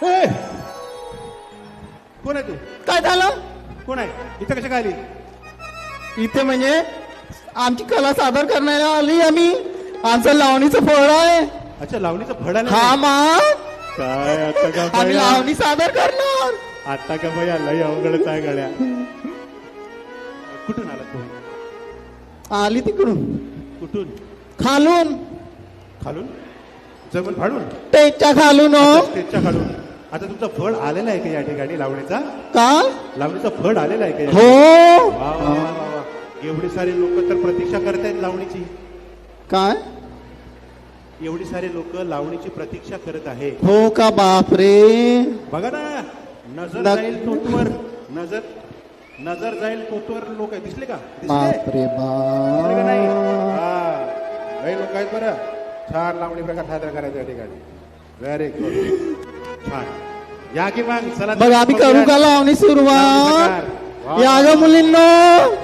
ए, कोण आहे तू? काय झालं कोण आहे इथं? कशा काय आली? इथे म्हणजे आमची कला सादर करण्याला आली आम्ही. आमचं लावणीचं फळ आहे. अच्छा, लावणीचं फड आलं. हा मग काय आता का आम्ही बाया? लावणी सादर करणार. आता का बाई लई अवघडच आहे गड्या. कुठून आला तू? आली तिकडून कुठून? खालून खालून? जमीन फाडून? टेच्या खालून हो. स्टेजच्या खालून. आता तुमचं फळ आलेलं आहे का या ठिकाणी लावणीचा? का लावणीचं फळ आलेलं आहे का या हो ठिकाणी? वा, वा, वा, वा, वा. एवढी सारी लोक तर प्रतीक्षा करतायत लावणीची. काय एवढी सारे लोक लावणीची प्रतीक्षा करत आहे. हो का बापरे. बघा ना, नजर नक- जाईल तोतवर नजर नजर जाईल तोतवर लोक आहे. दिसले का? दिसले? बापरे दिसले का नाही? बाप. हा, लई लोक आहेत बरं. छान लावणी प्रकार सादर करायचा या ठिकाणी. Very good. छान. या की मग चला मग आम्ही करू का लावणी सुरुवात? लावणी प्रकार. वा, या वा, ग वा. मुलींनो.